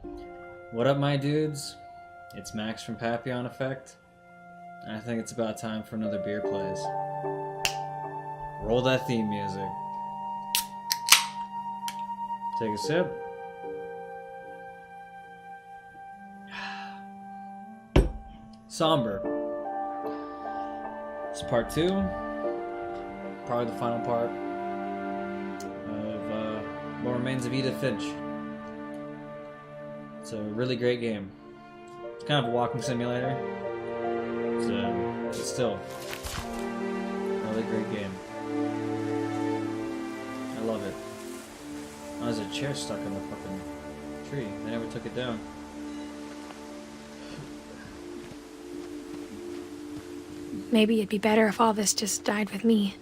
What up, my dudes? It's Max from Papillon Effect, and I think it's about time for another beer plays. Roll that theme music. Take a sip. Somber. It's part 2. Probably the final part of What Remains of Edith Finch. It's a really great game. It's kind of a walking simulator. It's still a really great game. I love it. Oh, there's a chair stuck in the fucking tree. They never took it down. Maybe it'd be better if all this just died with me.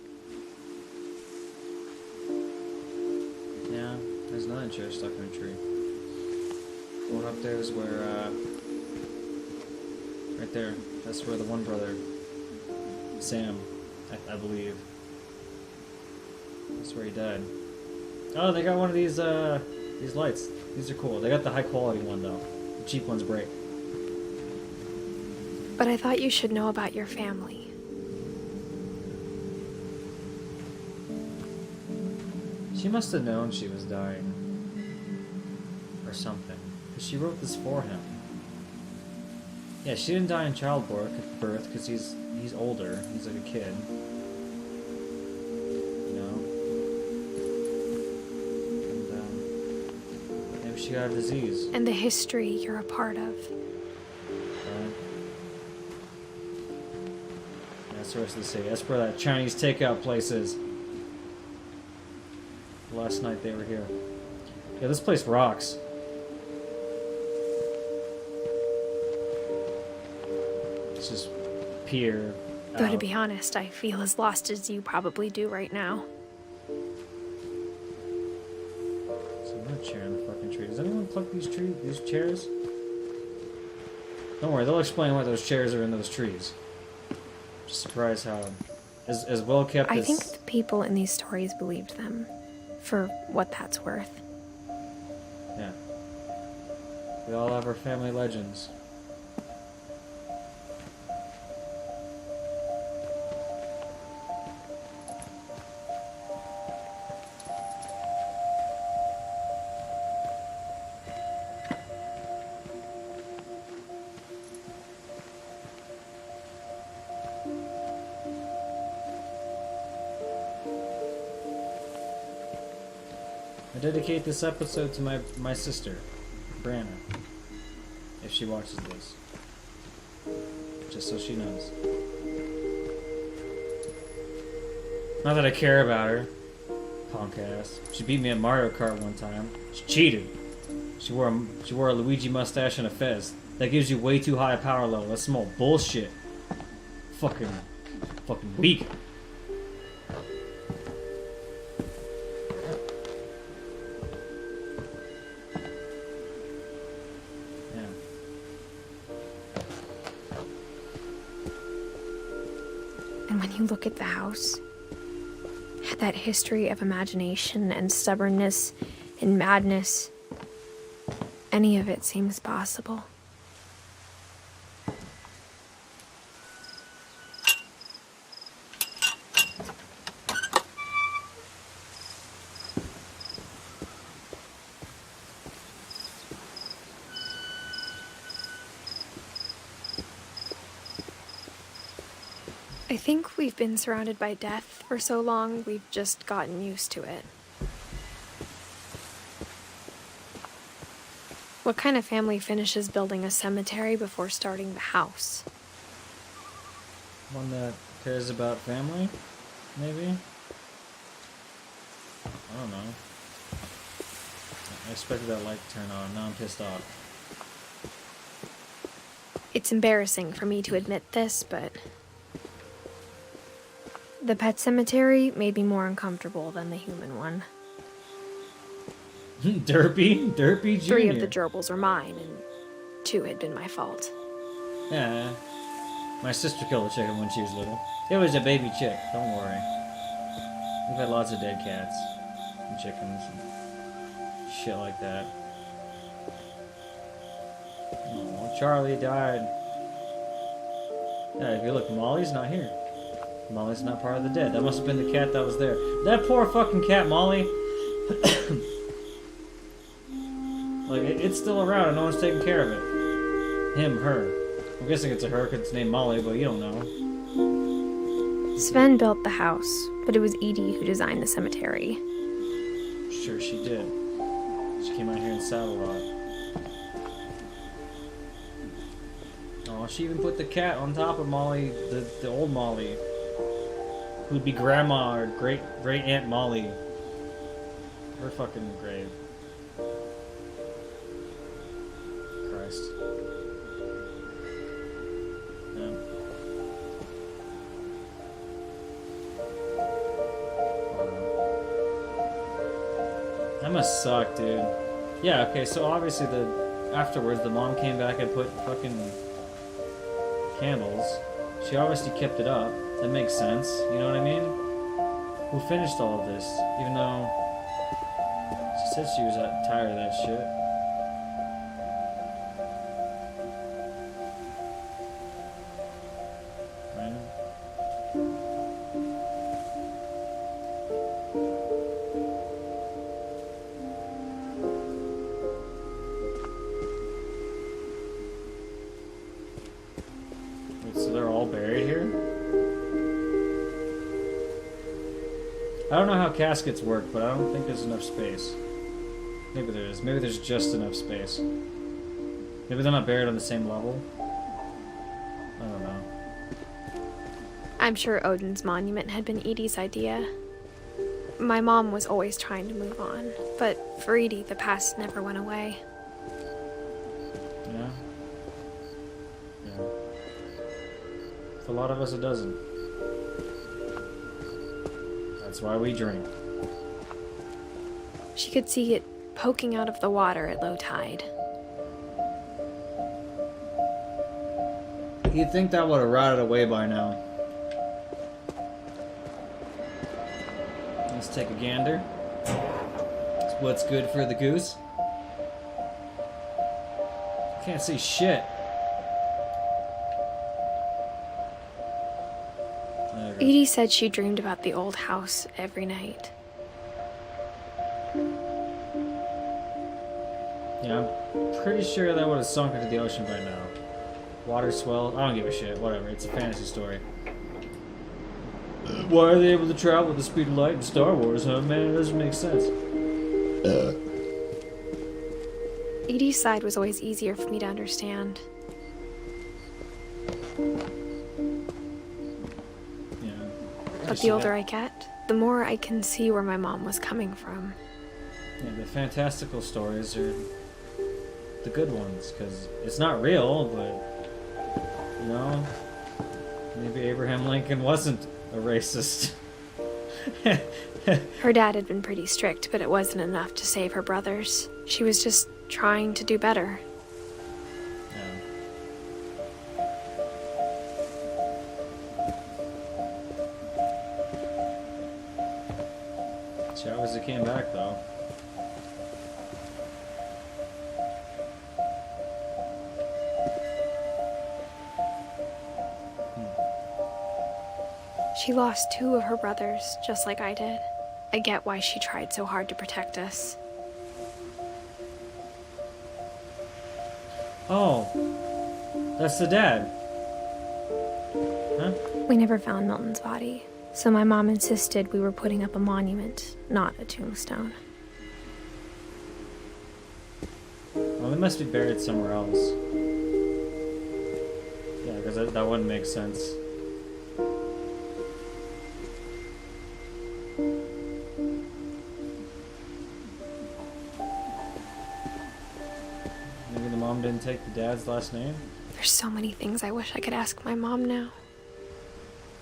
Yeah, there's another chair stuck in a tree. The one up there is where, right there. That's where the one brother, Sam, I believe. That's where he died. Oh, they got one of these lights. These are cool. They got the high quality one though. The cheap ones break. But I thought you should know about your family. She must have known she was dying. Or something. Because she wrote this for him. Yeah, she didn't die in childbirth because he's older. He's like a kid. You know? And maybe she got a disease. And the history you're a part of. That's the rest of the city. That's where that Chinese takeout place is. Last night they were here. Yeah, this place rocks. It's just pier. Though to be honest, I feel as lost as you probably do right now. There's another chair in the fucking tree. Does anyone pluck these chairs? Don't worry, they'll explain why those chairs are in those trees. Just surprised how as well kept as... I think the people in these stories believed them, for what that's worth. Yeah. We all have our family legends. I dedicate this episode to my sister, Bryanna, if she watches this. Just so she knows. Not that I care about her. Punk ass. She beat me at Mario Kart one time. She cheated. She wore a Luigi mustache and a fez. That gives you way too high a power level. That's some old bullshit. Fucking weak. And when you look at the house, that history of imagination and stubbornness and madness, any of it seems possible. I think we've been surrounded by death for so long, we've just gotten used to it. What kind of family finishes building a cemetery before starting the house? One that cares about family, maybe? I don't know. I expected that light to turn on. Now I'm pissed off. It's embarrassing for me to admit this, but the pet cemetery made me more uncomfortable than the human one. Derpy Jr. 3 of the gerbils were mine, and 2 had been my fault. Yeah. My sister killed a chicken when she was little. It was a baby chick, don't worry. We've had lots of dead cats and chickens and shit like that. Charlie died. Yeah, if you look, Molly's not here. Molly's not part of the dead. That must have been the cat that was there. That poor fucking cat, Molly. Like, it's still around and no one's taking care of it. Him, her. I'm guessing it's a her because it's named Molly, but you don't know. Sven built the house, but it was Edie who designed the cemetery. Sure she did. She came out here and sat a lot. Oh, she even put the cat on top of Molly, the old Molly. Who'd be Grandma or great Aunt Molly. Her fucking grave. Christ. Yeah. That must suck, dude. Yeah, okay, so obviously afterwards the mom came back and put fucking candles. She obviously kept it up. That makes sense, you know what I mean? Who finished all of this? Even though she said she was tired of that shit. So they're all buried here? I don't know how caskets work, but I don't think there's enough space. Maybe there is. Maybe there's just enough space. Maybe they're not buried on the same level. I don't know. I'm sure Odin's monument had been Edie's idea. My mom was always trying to move on, but for Edie, the past never went away. Yeah? Yeah. For a lot of us, it doesn't. That's why we drink. She could see it poking out of the water at low tide. You'd think that would have rotted away by now. Let's take a gander. What's good for the goose? Can't see shit. Edie said she dreamed about the old house every night. Yeah, I'm pretty sure that would have sunk into the ocean by now. Water swell. I don't give a shit. Whatever. It's a fantasy story. Why are they able to travel at the speed of light in Star Wars, huh? Man, it doesn't make sense. Edie's side was always easier for me to understand. Yeah. But the older I get, the more I can see where my mom was coming from. Yeah, the fantastical stories are the good ones, because it's not real, but, you know, maybe Abraham Lincoln wasn't a racist. Her dad had been pretty strict, but it wasn't enough to save her brothers. She was just trying to do better. She obviously came back, though. She lost 2 of her brothers, just like I did. I get why she tried so hard to protect us. Oh, that's the dad. Huh? We never found Milton's body, so my mom insisted we were putting up a monument, not a tombstone. Well, they must be buried somewhere else. Yeah, because that wouldn't make sense. Maybe the mom didn't take the dad's last name? There's so many things I wish I could ask my mom now.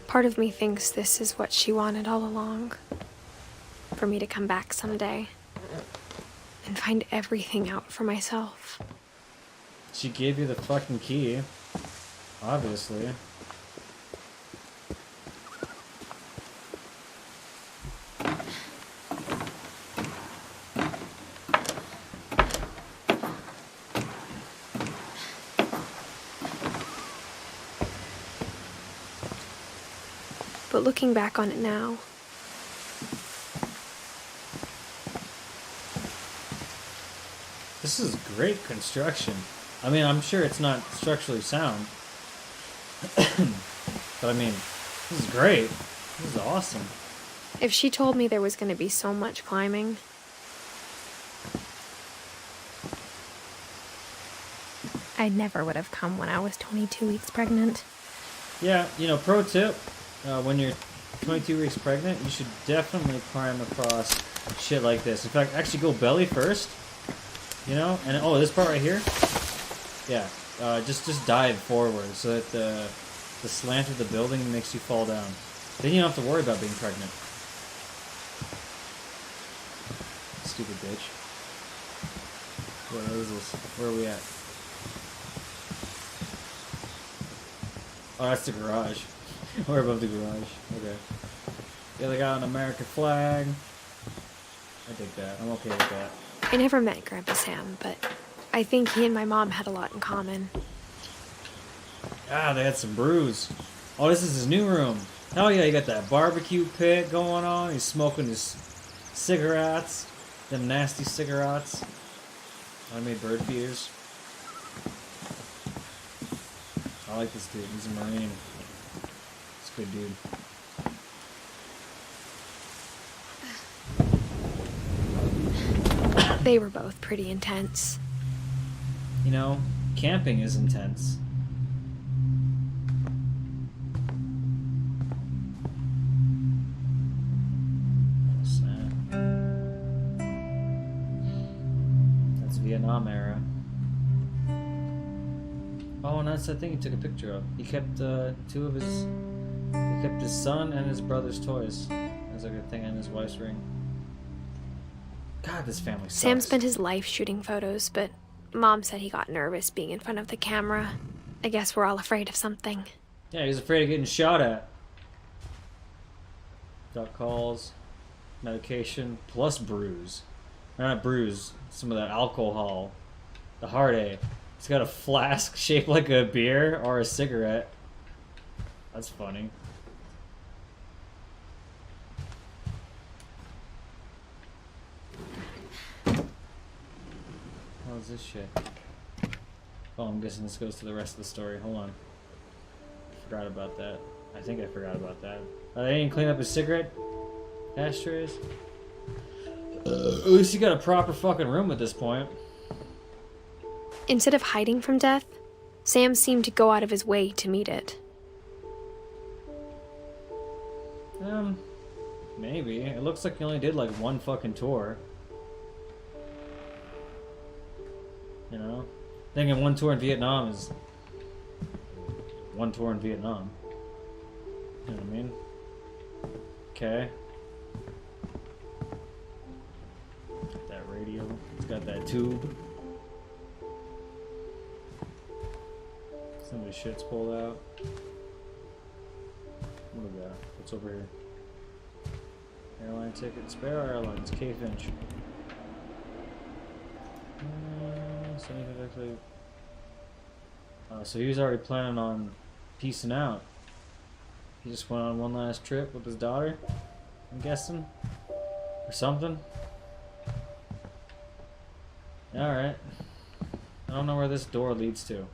Part of me thinks this is what she wanted all along. For me to come back someday and find everything out for myself. She gave you the fucking key. Obviously. but looking back on it now, This is great construction. I mean, I'm sure it's not structurally sound. But I mean, this is great. This is awesome. if she told me there was going to be so much climbing, I never would have come when I was 22 weeks pregnant. Yeah, you know, pro tip, when you're 22 weeks pregnant, you should definitely climb across shit like this. In fact, actually go belly first, you know, and oh, this part right here, yeah, just dive forward so that the slant of the building makes you fall down. Then you don't have to worry about being pregnant. Stupid bitch. What is this? Where are we at? Oh, that's the garage. We're above the garage. Okay. Yeah, they got an American flag. I dig that. I'm okay with that. I never met Grandpa Sam, but I think he and my mom had a lot in common. Ah, they had some brews. Oh, this is his new room. Oh yeah, you got that barbecue pit going on. He's smoking his cigarettes. Them nasty cigarettes. I made bird feeders. I like this dude. He's a Marine. He's a good dude. They were both pretty intense. You know, camping is intense. What's that? That's Vietnam era. Oh, and that's the thing he took a picture of. He kept two of his... He kept his son and his brother's toys. There's like a thing on his wife's ring. God, this family sucks. Sam spent his life shooting photos, but Mom said he got nervous being in front of the camera. I guess we're all afraid of something. Yeah, he was afraid of getting shot at. Got calls, medication, plus bruise. Or not bruise, some of that alcohol. The heart ache. He's got a flask shaped like a beer or a cigarette. That's funny. How's this shit? Oh, I'm guessing this goes to the rest of the story. Hold on. Forgot about that. I think I forgot about that. They didn't clean up his cigarette ashtrays? At least he got a proper fucking room at this point. Instead of hiding from death, Sam seemed to go out of his way to meet it. Maybe. It looks like he only did like one fucking tour. You know? Thinking one tour in Vietnam is one tour in Vietnam. You know what I mean? Okay. Got that radio. It's got that tube. Some of his shit's pulled out. What do we got? What's over here? Airline ticket. Spare Airlines. K Finch. So he was already planning on peacing out. He just went on one last trip with his daughter, I'm guessing, or something. Alright. I don't know where this door leads to.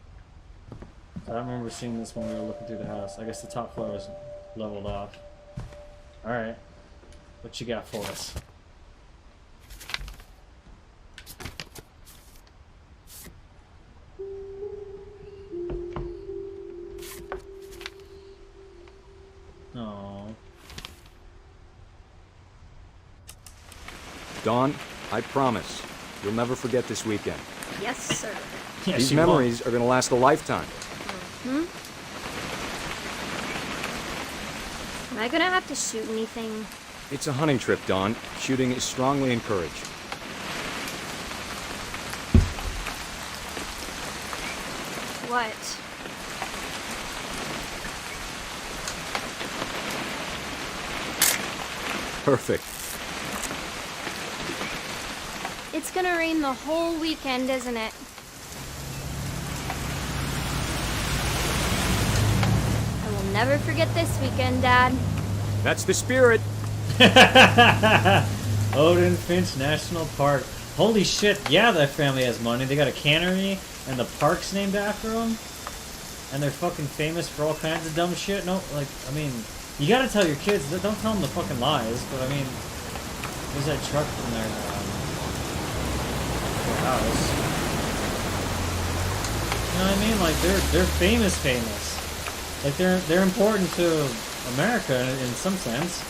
I don't remember seeing this when we were looking through the house. I guess the top floor was leveled off. Alright. What you got for us? Dawn, I promise, you'll never forget this weekend. Yes, sir. Yeah, These she memories won't. are going to last a lifetime. Am I gonna have to shoot anything? It's a hunting trip, Dawn. Shooting is strongly encouraged. What? Perfect. It's gonna rain the whole weekend, isn't it? I will never forget this weekend, Dad. That's the spirit. Odin Finch National Park. Holy shit, yeah, that family has money. They got a cannery, and the park's named after them. And they're fucking famous for all kinds of dumb shit. No, like, I mean, you gotta tell your kids, don't tell them the fucking lies, but I mean, there's that truck from their house. You know what I mean? Like, they're famous. Like, they're important to America in some sense.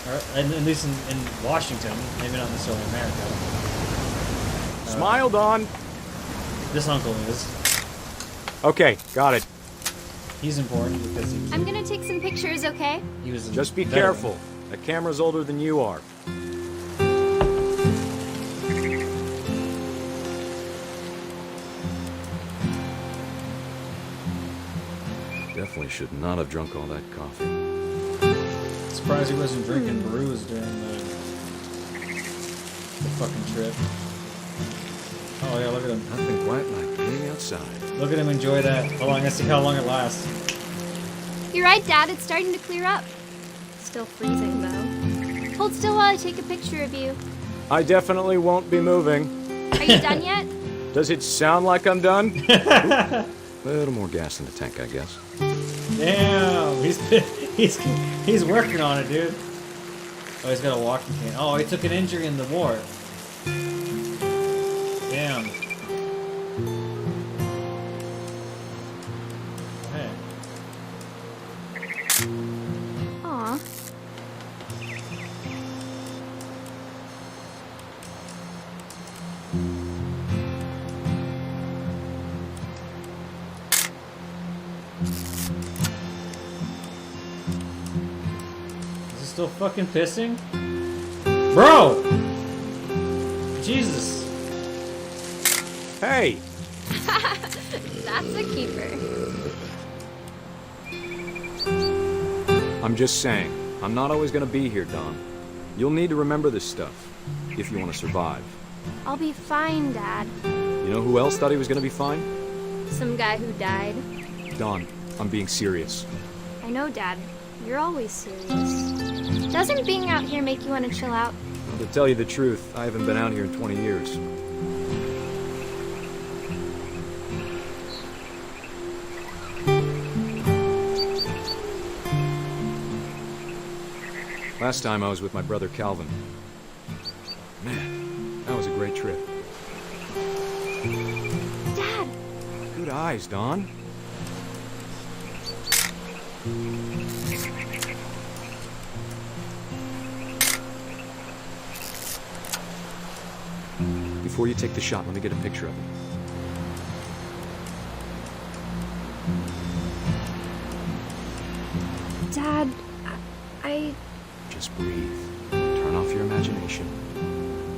Or at least in Washington, maybe not necessarily America. Smile, Don. This uncle is. Okay, got it. He's important because he was. I'm gonna take some pictures, okay? He was. Just be veteran. careful. That camera's older than you are. Definitely should not have drunk all that coffee. Surprised he wasn't drinking brews during the fucking trip. Oh yeah, look at him. Nothing quite like being outside. Look at him enjoy that. Hold on, let's see how long it lasts. You're right, Dad. It's starting to clear up. Still freezing, though. Hold still while I take a picture of you. I definitely won't be moving. Are you done yet? Does it sound like I'm done? A little more gas in the tank, I guess. Damn, he's working on it, dude. Oh, he's got a walking cane. Oh, he took an injury in the war. Damn. Hey. Aw. Is he still fucking pissing? Bro! Jesus. Hey! That's a keeper. I'm just saying, I'm not always gonna be here, Don. You'll need to remember this stuff, if you want to survive. I'll be fine, Dad. You know who else thought he was gonna be fine? Some guy who died. Don, I'm being serious. I know, Dad. You're always serious. Doesn't being out here make you want to chill out? Well, to tell you the truth, I haven't been out here in 20 years. Last time I was with my brother Calvin. Man, that was a great trip. Dad! Good eyes, Don. Before you take the shot, let me get a picture of it. Dad, I... Just breathe. Turn off your imagination.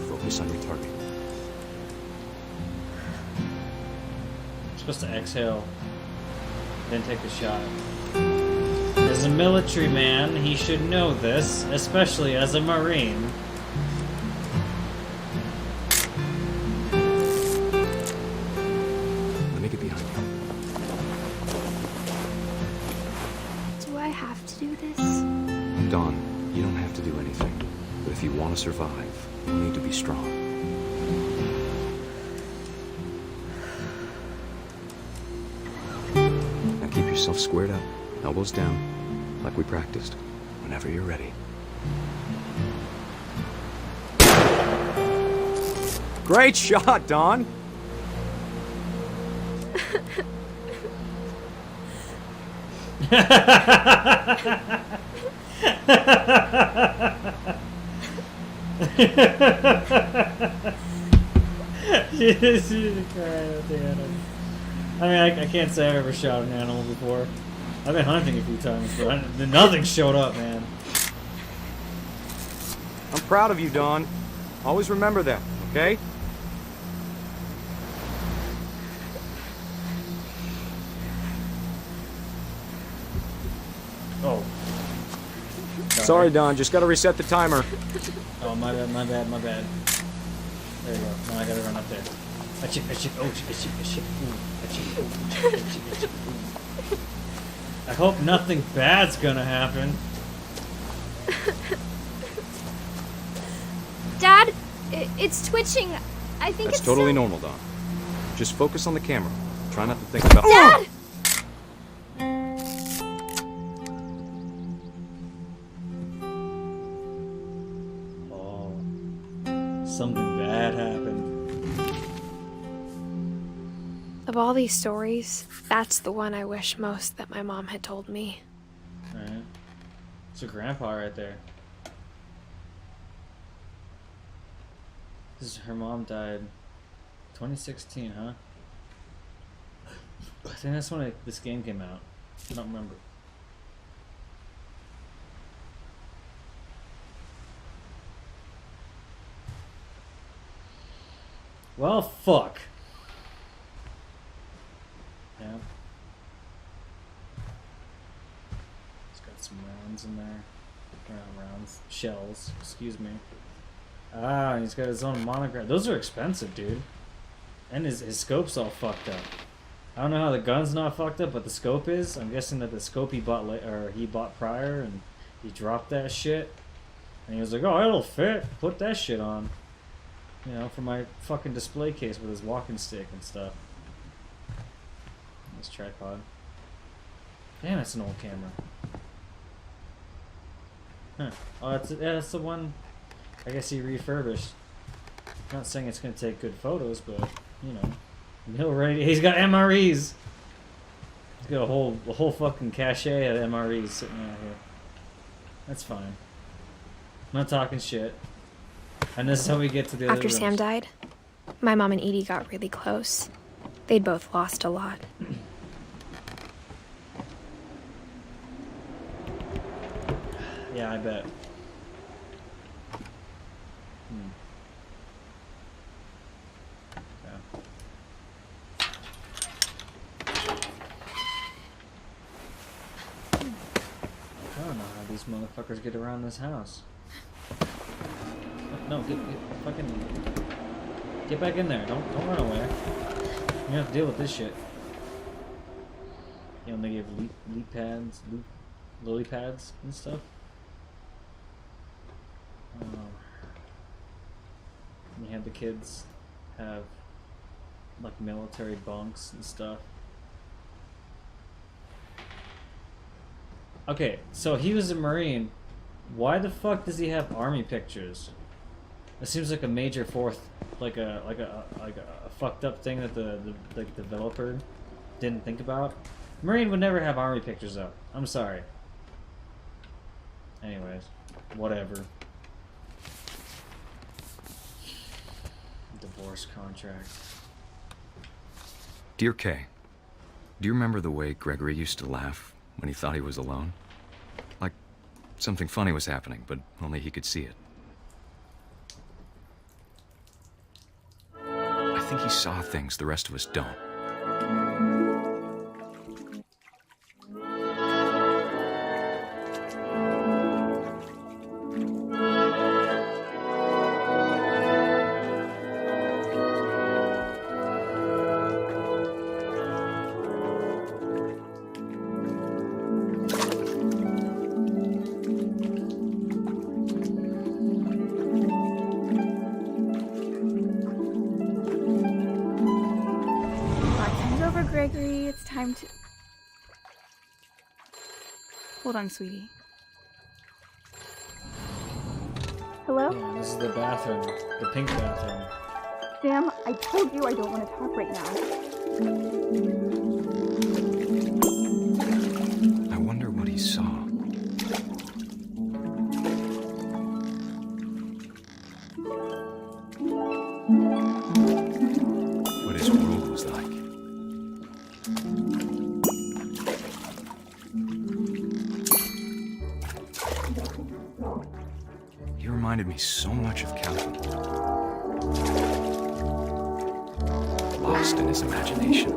Focus on your target. You're supposed to exhale, then take a shot. As a military man, he should know this, especially as a Marine. Let me get behind you. do I have to do this? Don, you don't have to do anything. But if you want to survive, you need to be strong. Now keep yourself squared up, elbows down, like we practiced. Whenever you're ready. Great shot, Don! Jesus Christ, I mean, I can't say I've ever shot an animal before. I've been hunting a few times, but nothing showed up, man. I'm proud of you, Don. Always remember that, okay? Oh. Sorry, Don. Just gotta reset the timer. Oh, my bad, my bad, my bad. There you go. Now I gotta run up there. Achoo, achoo, oh, achoo, achoo, ooh, achoo, ooh, achoo, achoo, ooh. I hope nothing bad's gonna happen. Dad, it's twitching. I think That's it's totally still... normal, Don. Just focus on the camera. Try not to think about... Dad! Oh. Something bad happened. Of all these stories, that's the one I wish most that my mom had told me. Alright. It's your grandpa right there. Her mom died 2016, huh? I think that's when this game came out. I don't remember. Well, fuck. Yeah. It's got some rounds in there. Rounds. Shells. Excuse me. Ah, he's got his own monogram. Those are expensive, dude. And his scope's all fucked up. I don't know how the gun's not fucked up, but the scope is. I'm guessing that the scope he bought prior, and he dropped that shit. And he was like, "Oh, it'll fit. Put that shit on." You know, for my fucking display case with his walking stick and stuff. This tripod. Damn, it's an old camera. Huh. Oh, that's the one. I guess he refurbished. I'm not saying it's gonna take good photos, but you know, he'll ready. He's got MREs. He's got a whole fucking cache of MREs sitting out here. That's fine. I'm not talking shit. And this is how we get to the other After rooms. Sam died, my mom and Edie got really close. They'd both lost a lot. Yeah, I bet. Yeah. I don't know how these motherfuckers get around this house. No, get back in there. Don't run away. You have to deal with this shit. You know, they give lily pads and stuff. You had the kids have like military bunks and stuff. Okay, so he was a Marine. Why the fuck does he have army pictures? It seems like a major like a fucked up thing that the developer didn't think about. Marine would never have army pictures up. I'm sorry. Anyways, whatever. Divorce contract. Dear Kay, do you remember the way Gregory used to laugh when he thought he was alone? Like something funny was happening, but only he could see it. I think he saw things the rest of us don't. Gregory, it's time to... Hold on, sweetie. Hello? Yeah, this is the bathroom. The pink bathroom. Sam, I told you I don't want to talk right now. I wonder what he saw. What his world was like. He reminded me so much of Calvin. Lost in his imagination.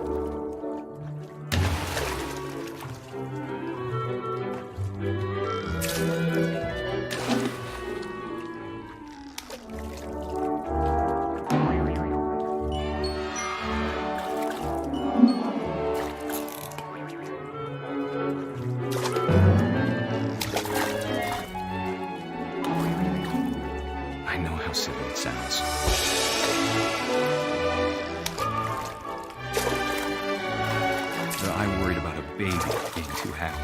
too happy.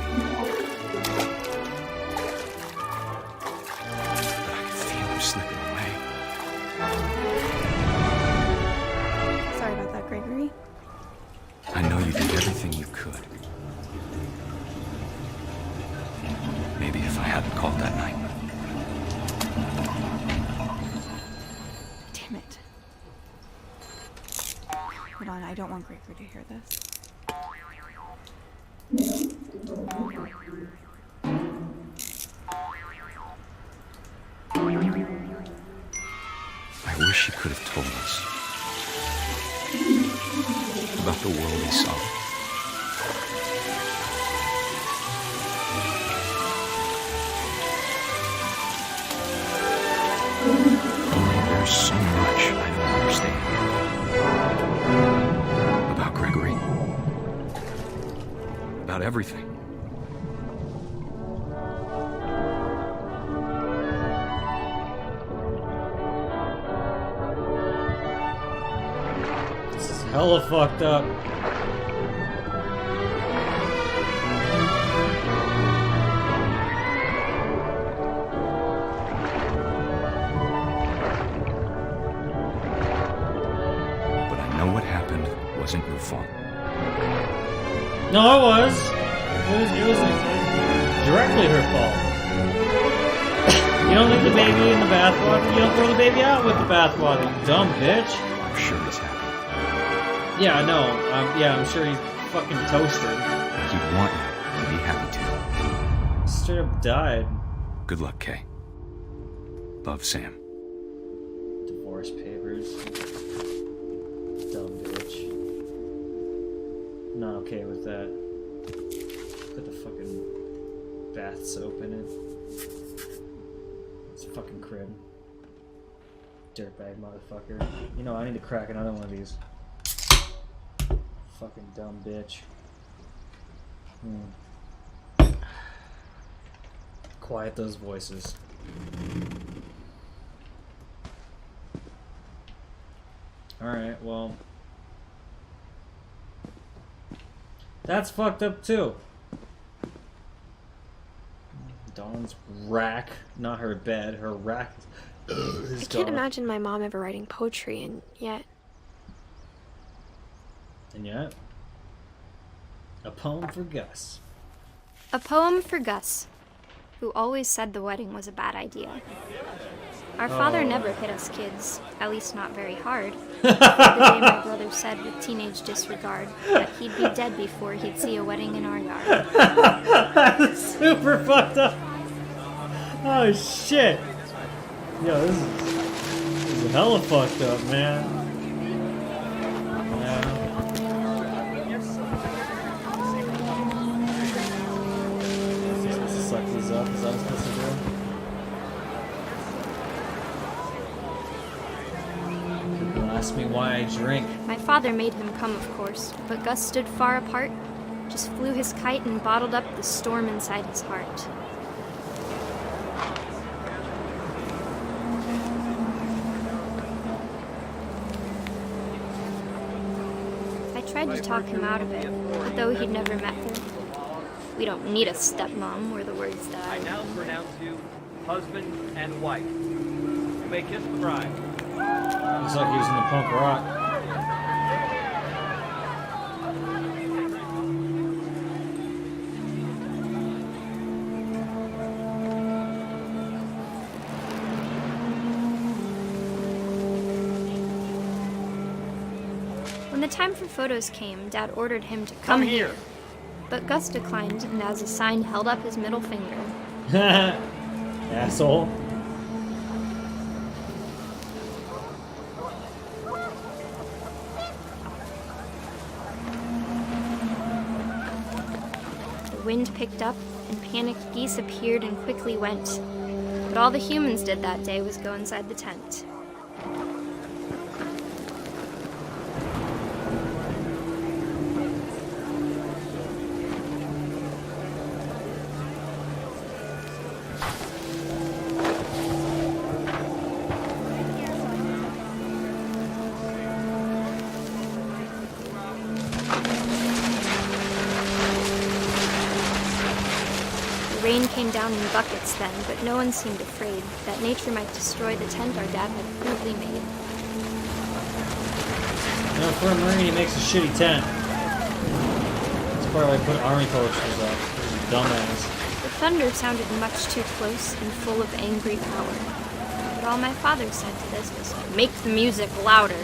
But I could feel him slipping away. Sorry about that, Gregory. I know you did everything you could. Maybe if I hadn't called that night. Damn it. Hold on, I don't want Gregory to hear this. I wish he could have told us about the world he saw. Only there's so much I don't understand. About Gregory. About everything. This is hella fucked up. But I know what happened wasn't your fault. No, it was. It was directly her fault. You don't leave the baby in the bathwater. You don't throw the baby out with the bathwater, you dumb bitch. I'm sure he's happy. Yeah, I know. Yeah, I'm sure he's fucking toasted. He'd want you to be happy too. Straight up died. Good luck, Kay. Love, Sam. Divorce papers. Dumb bitch. Not okay with that. Put the fucking bath soap in it. It's a fucking crib. Dirtbag motherfucker. You know, I need to crack another one of these. Fucking dumb bitch. Quiet those voices. Alright, well. That's fucked up too. Dawn's rack, not her bed, her rack is I can't gone. imagine my mom ever writing poetry, and yet And yet, a poem for Gus. A poem for Gus, who always said the wedding was a bad idea. Our father never hit us kids, at least not very hard. The day my brother said with teenage disregard that he'd be dead before he'd see a wedding in our yard. That's super fucked up. Oh shit. Yo, this is hella fucked up, man. Yeah. Suck these up, is that what I'm supposed to do? People ask me why I drink. My father made him come, of course, but Gus stood far apart, just flew his kite and bottled up the storm inside his heart. I tried to talk him out of it, but though he'd never met her, "We don't need a stepmom," were the words that I now pronounce you husband and wife. You may kiss the bride. Looks like he was in the punk rock. When the time for photos came, Dad ordered him to come here. But Gus declined, and as a sign held up his middle finger. Asshole. The wind picked up, and panicked geese appeared and quickly went. But all the humans did that day was go inside the tent. rain came down in buckets then, but no one seemed afraid that nature might destroy the tent our dad had crudely made. You know, for a Marine, he makes a shitty tent. That's probably why he put army posters up. He's a dumbass. The thunder sounded much too close and full of angry power. But all my father said to this was, make the music louder.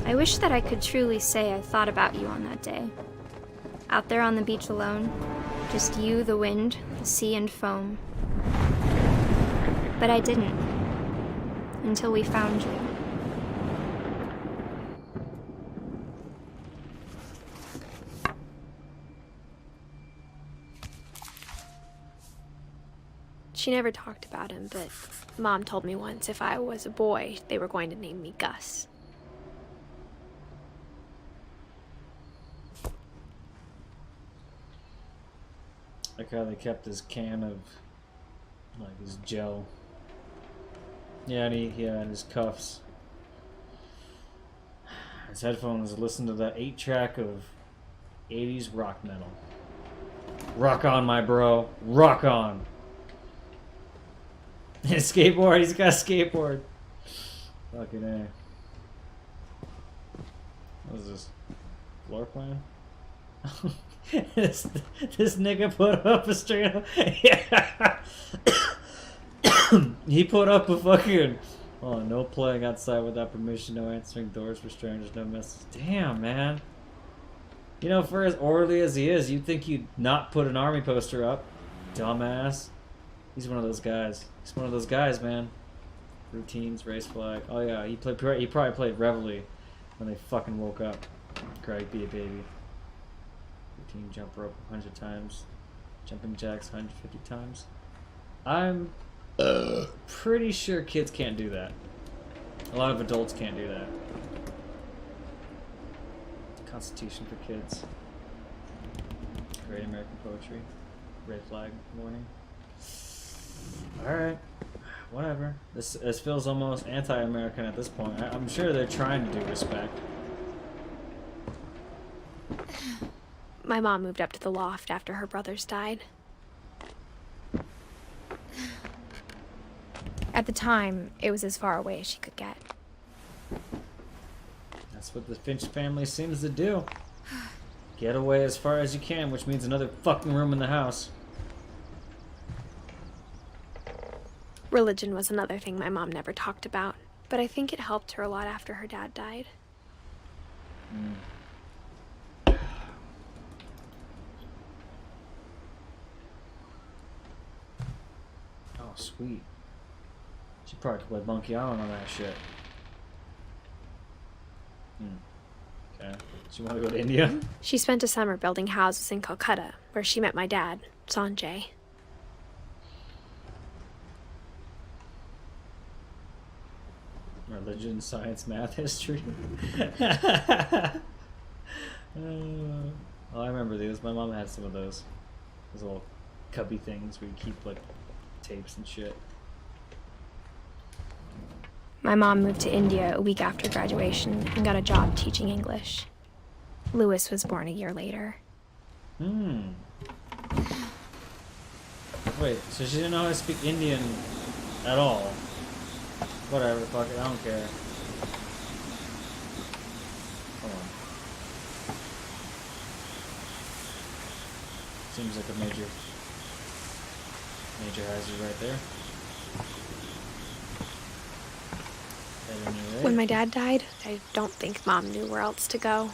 I wish that I could truly say I thought about you on that day. Out there on the beach alone, just you, the wind, the sea, and foam. But I didn't. Until we found you. She never talked about him, but Mom told me once if I was a boy, they were going to name me Gus. Like how they kept his can of, like, his gel. Yeah, and he had his cuffs. His headphones listen to that 8-track of 80s rock metal. Rock on, my bro. Rock on. His skateboard. He's got a skateboard. Fucking A. What is this? Floor plan? this nigga put up a straight up. Yeah. He put up a fucking. Oh, no playing outside without permission, no answering doors for strangers, no messages. Damn, man. You know, for as orderly as he is, you'd think you'd not put an army poster up. Dumbass. He's one of those guys. He's one of those guys, man. Routines, race flag. Oh yeah, he probably played Reveille when they fucking woke up. Greg, be a baby. Routine jump rope 100 times. Jumping jacks 150 times. I'm pretty sure kids can't do that. A lot of adults can't do that. Constitution for kids. Great American poetry. Red flag warning. Alright. Whatever. This feels almost anti-American at this point. I'm sure they're trying to do respect. My mom moved up to the loft after her brothers died. At the time, it was as far away as she could get. That's what the Finch family seems to do. Get away as far as you can, which means another fucking room in the house. Religion was another thing my mom never talked about, but I think it helped her a lot after her dad died. Oh, sweet. She probably could play Monkey Island on that shit. Okay. She want to go to India? She spent a summer building houses in Calcutta, where she met my dad, Sanjay. Religion, science, math, history. Oh, I remember these. My mom had some of those. Those little cubby things where you keep, like, tapes and shit. My mom moved to India a week after graduation and got a job teaching English. Louis was born a year later. Wait, so she didn't know how to speak Indian at all? Whatever, fuck it, I don't care. Hold on. Seems like a major hazard right there. When my dad died, I don't think Mom knew where else to go.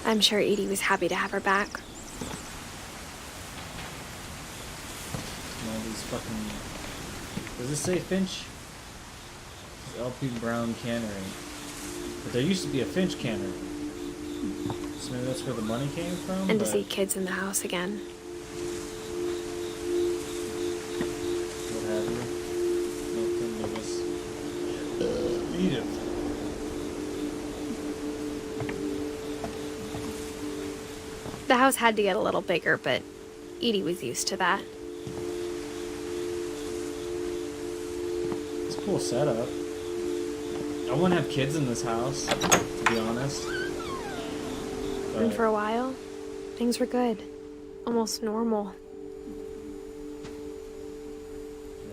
I'm sure Edie was happy to have her back. All these fucking... Does this say Finch? This LP Brown Cannery. But there used to be a Finch Cannery. So maybe that's where the money came from? And to see kids in the house again. What have you? Nothing, Edith. The house had to get a little bigger, but Edie was used to that. cool setup. I wouldn't have kids in this house, to be honest. And for a while, things were good. Almost normal.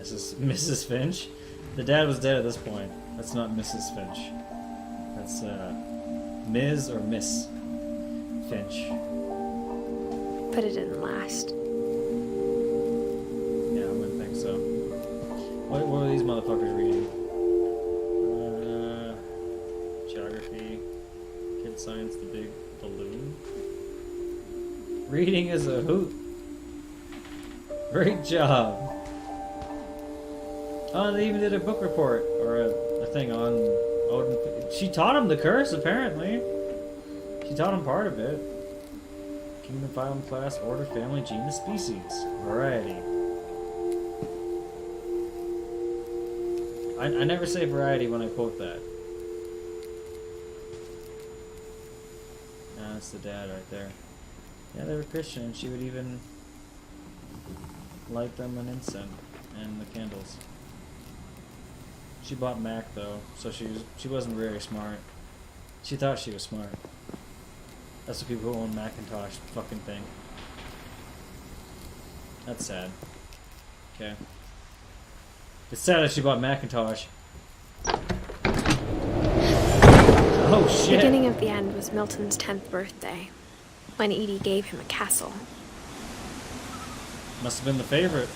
Mrs. Finch? The dad was dead at this point. That's not Mrs. Finch. That's Ms. or Miss Finch. But it didn't last. Yeah, I wouldn't think so. What are these motherfuckers reading? Geography. Kid science, the big balloon. Reading is a hoot. Great job. Oh, they even did a book report, or a thing on Odin. She taught him the curse, apparently. She taught him part of it. Kingdom, phylum, class, order, family, genus, species. Variety. I never say variety when I quote that. Nah, that's the dad right there. Yeah, they were Christian, and she would even light them an incense and the candles. She bought Mac though, so she wasn't very smart. She thought she was smart. That's what people who own Macintosh fucking think. That's sad. Okay. It's sad that she bought Macintosh. Oh The shit! beginning of the end was Milton's 10th birthday, when Edie gave him a castle. Must have been the favorite.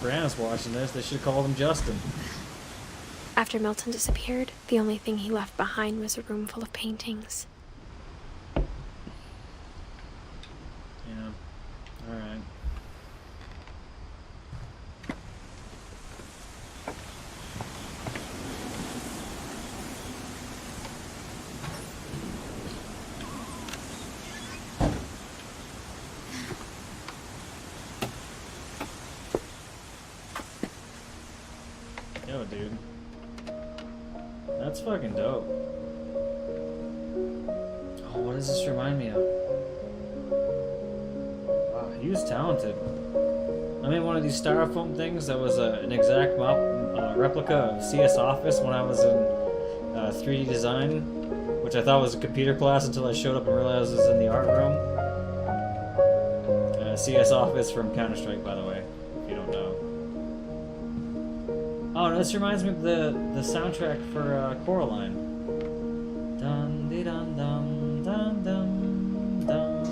Bryanna's watching this. They should have called him Justin. After Milton disappeared, the only thing he left behind was a room full of paintings. Yeah. Alright. Yo, dude. That's fucking dope. Oh, what does this remind me of? Wow, he was talented. I made one of these styrofoam things that was an exact replica of CS Office when I was in 3D design, which I thought was a computer class until I showed up and realized it was in the art room. CS Office from Counter-Strike, by the way, if you don't know. Oh, no, this reminds me of the soundtrack for Coraline. Dun dee dun dum dum dum dum.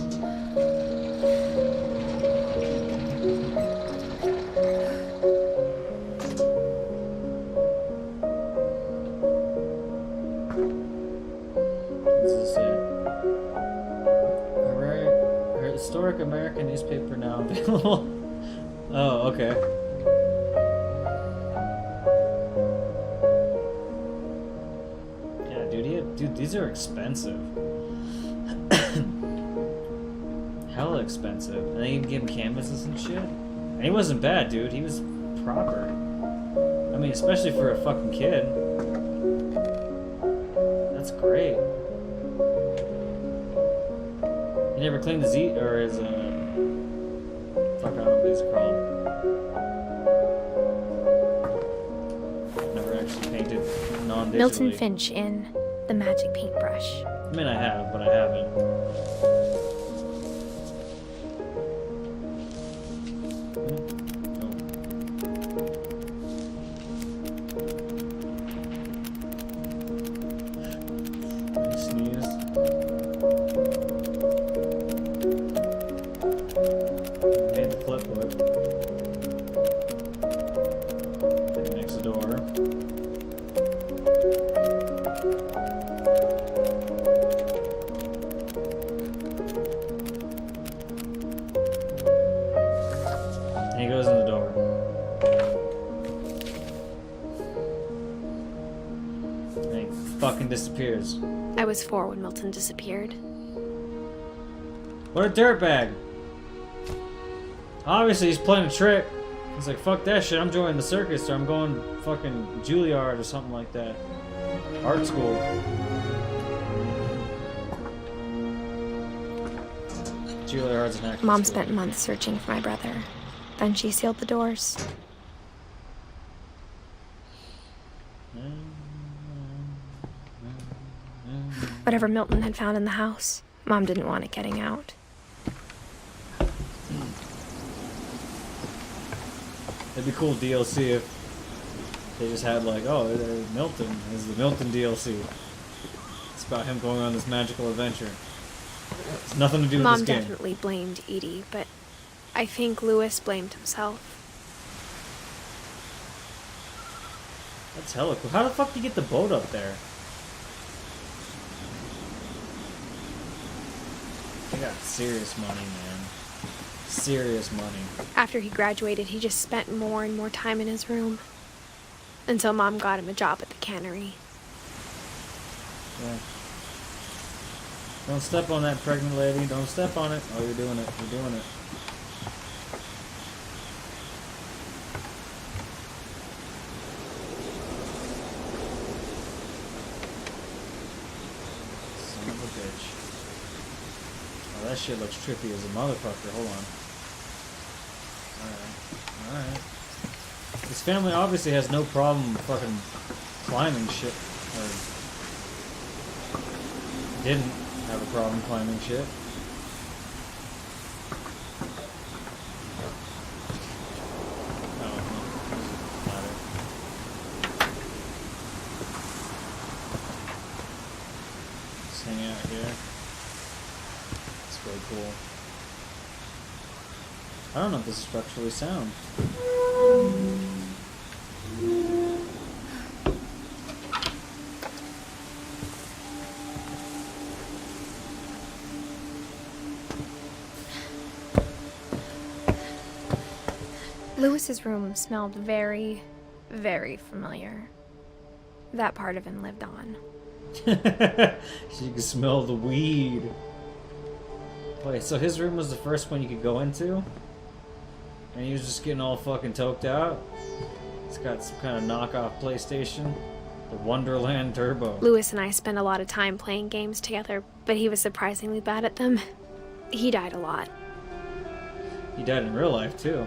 What's this say? A historic American newspaper now available. Oh, okay. Dude, these are expensive. Hella expensive. And they even give him canvases and shit. And he wasn't bad, dude. He was proper. I mean, especially for a fucking kid. That's great. He never cleaned his or his fuck, I don't know what these are called. Never actually painted non-digitally. Milton Finch in The Magic Paintbrush. I mean, I have, but I haven't. I sneezed. Made the flip wood. Next door. And he goes in the door. And he fucking disappears. I was 4 when Milton disappeared. What a dirtbag! Obviously he's playing a trick. He's like, fuck that shit, I'm joining the circus, or I'm going fucking Juilliard or something like that. Art school. Juilliard's an acting Mom school. spent months searching for my brother. Then she sealed the doors. Whatever Milton had found in the house, Mom didn't want it getting out. It'd be cool DLC if they just had like, oh, Milton is the Milton DLC. It's about him going on this magical adventure. It's nothing to do with Mom this game. definitely blamed Edie, but I think Lewis blamed himself. That's hella cool. How the fuck do you get the boat up there? I got serious money, man. Serious money. After he graduated, he just spent more and more time in his room. Until Mom got him a job at the cannery. Yeah. Don't step on that, pregnant lady. Don't step on it. Oh, you're doing it. You're doing it. Son of a bitch. Oh, that shit looks trippy as a motherfucker. Hold on. Alright. Alright. This family obviously has no problem fucking climbing shit. Or didn't have a problem climbing shit. Oh, no. Ladder. Just hang out here. It's really cool. I don't know if this is structurally sound. Lewis's room smelled very, very familiar. That part of him lived on. You can smell the weed. Wait, so his room was the first one you could go into? And he was just getting all fucking toked out? It's got some kind of knockoff PlayStation. The Wonderland Turbo. Lewis and I spent a lot of time playing games together, but he was surprisingly bad at them. He died a lot. He died in real life, too.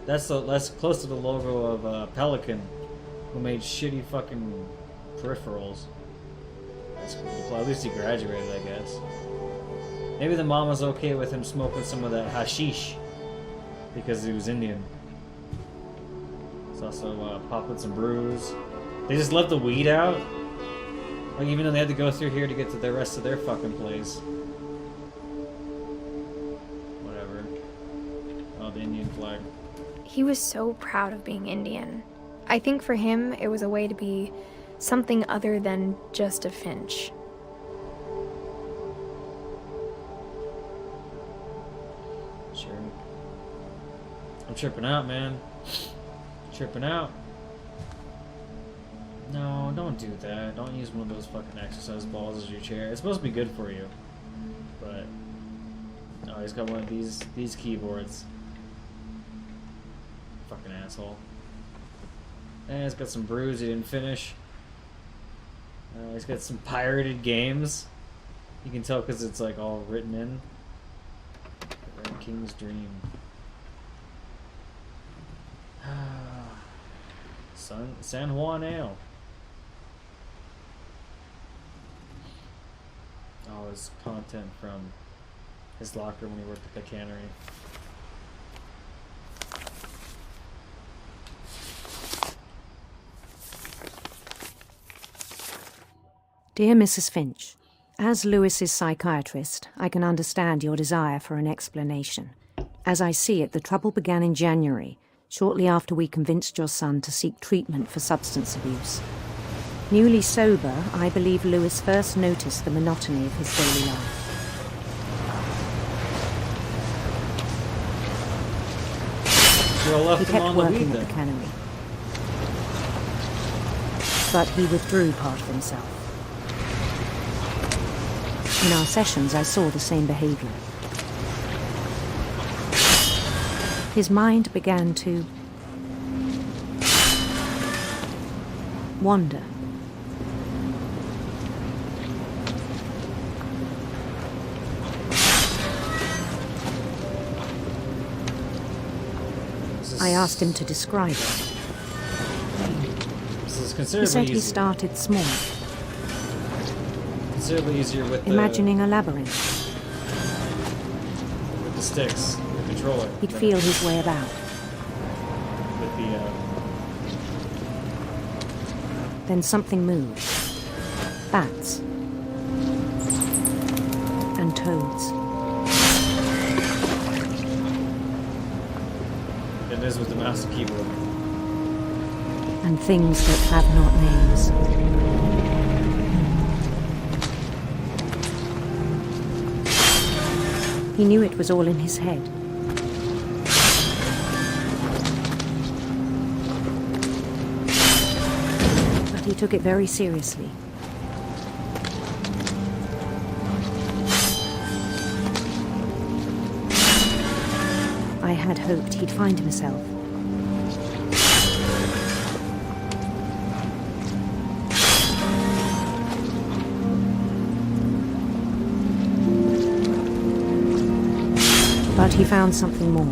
That's close to the logo of Pelican, who made shitty fucking peripherals. That's cool. Well, at least he graduated, I guess. Maybe the mom was okay with him smoking some of that hashish because he was Indian. It's also popping some brews. They just left the weed out, like even though they had to go through here to get to the rest of their fucking place. Whatever. Oh, the Indian flag. He was so proud of being Indian. I think for him, it was a way to be something other than just a Finch. Sure. I'm tripping out, man. Tripping out. No, don't do that. Don't use one of those fucking exercise balls as your chair. It's supposed to be good for you. But... oh, he's got one of these keyboards. Fucking asshole. And he's got some brews he didn't finish. He's got some pirated games. You can tell because it's like all written in. The Red King's Dream. San Juan Ale. Oh, his content from his locker when he worked at the cannery. Dear Mrs. Finch, as Lewis's psychiatrist, I can understand your desire for an explanation. As I see it, the trouble began in January, shortly after we convinced your son to seek treatment for substance abuse. Newly sober, I believe Lewis first noticed the monotony of his daily life. He kept working at the cannery, but he withdrew part of himself. In our sessions, I saw the same behavior. His mind began to wander. I asked him to describe it. This is He considerably said he easy. started small. considerably easier with imagining a labyrinth. the sticks, the controller. He'd than feel his way about. with the Then something moved. Bats. And toads. it is with the mouse and keyboard. And things that have not names. He knew it was all in his head. But he took it very seriously. I had hoped he'd find himself. But he found something more.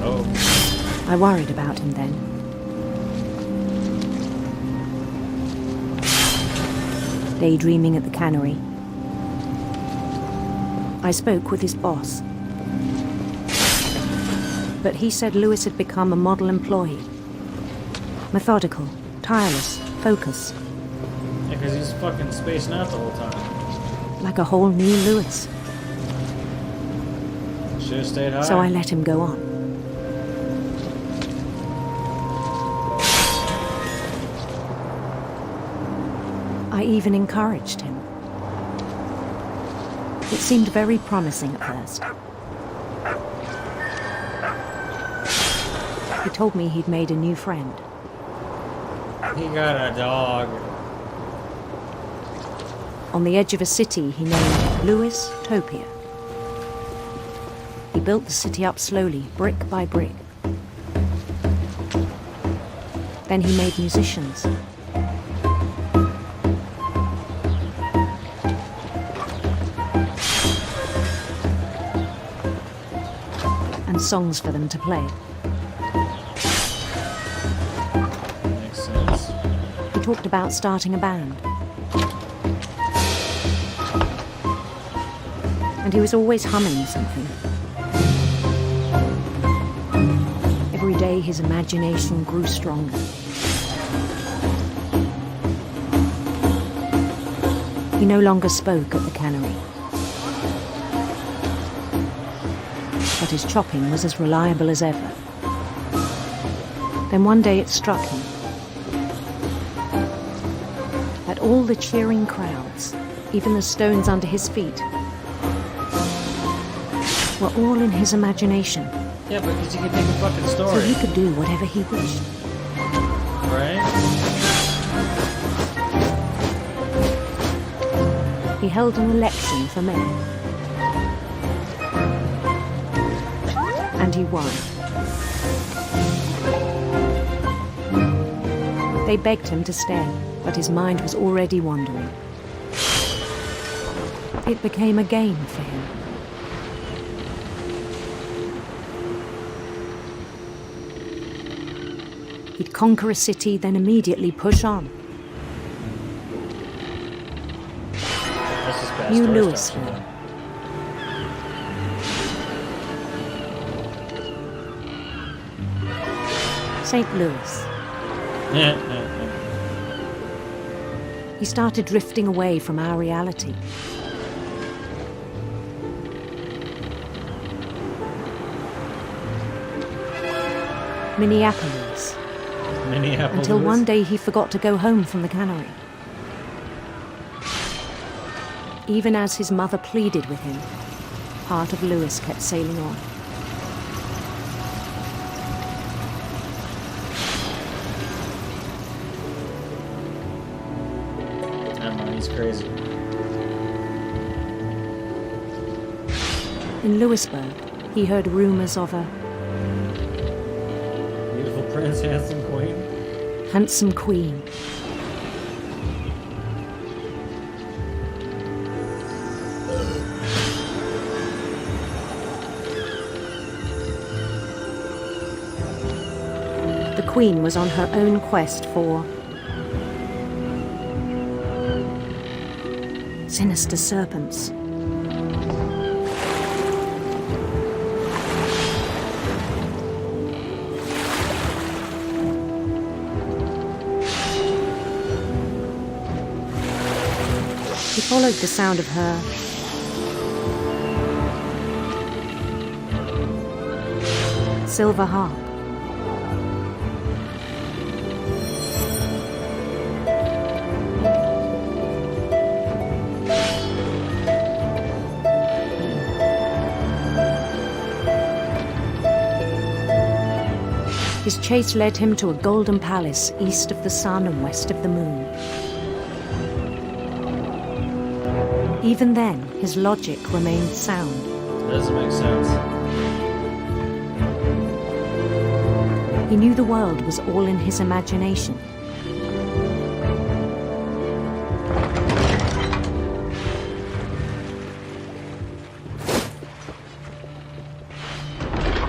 Oh, I worried about him then. Daydreaming at the cannery, I spoke with his boss. But he said Lewis had become a model employee. Methodical, tireless, focused. yeah, because he's fucking spacing out the whole time. Like a whole new Lewis. Should have stayed high. So I let him go on. I even encouraged him. It seemed very promising at first. He told me he'd made a new friend. He got a dog. On the edge of a city he named Lewis Topia. He built the city up slowly, brick by brick. Then he made musicians. And songs for them to play. Makes sense. He talked about starting a band. And he was always humming something. Every day his imagination grew stronger. He no longer spoke at the cannery. But his chopping was as reliable as ever. Then one day it struck him that all the cheering crowds, even the stones under his feet, were all in his imagination. Yeah, but because he could make a fucking So story, he could do whatever he wished. right? He held an election for mayor. And he won. They begged him to stay, but his mind was already wandering. It became a game for him. He'd conquer a city, then immediately push on. That's just bad New story Louisville. structure, St. Louis. though. He started drifting away from our reality. Minneapolis. Minneapolis. Until one day he forgot to go home from the cannery. Even as his mother pleaded with him, part of Lewis kept sailing on. I don't know, he's crazy. In Louisburg, he heard rumors of a Beautiful prince, handsome queen. handsome queen. The queen was on her own quest for Sinister serpents. He followed the sound of her silver harp. His chase led him to a golden palace east of the sun and west of the moon. Even then, his logic remained sound. Doesn't make sense. He knew the world was all in his imagination.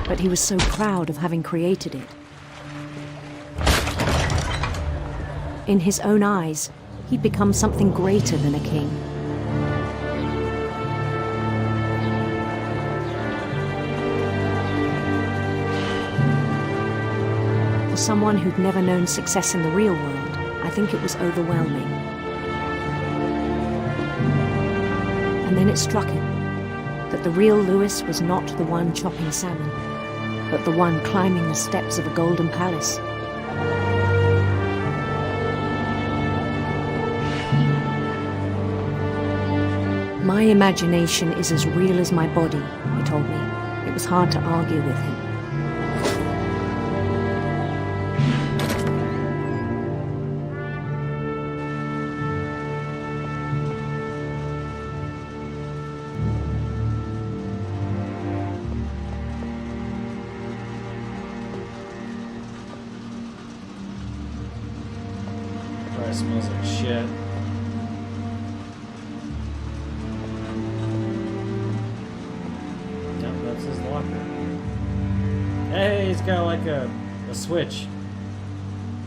But he was so proud of having created it. In his own eyes, he'd become something greater than a king. For someone who'd never known success in the real world, I think it was overwhelming. And then it struck him that the real Lewis was not the one chopping salmon, but the one climbing the steps of a golden palace. My imagination is as real as my body, he told me. It was hard to argue with him. Probably smells like shit. Yep, that's his locker. Hey, he's got like a switch.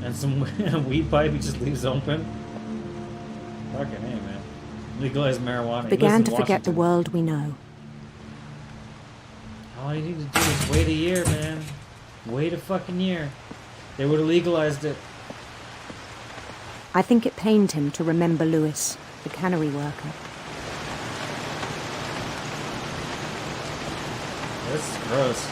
And some weed pipe he just leaves open. Fucking hey, man. Legalized marijuana. He Began lives to in forget the Washington. world we know. All you need to do is wait a year, man. Wait a fucking year. They would have legalized it. I think it pained him to remember Lewis, the cannery worker. This is gross.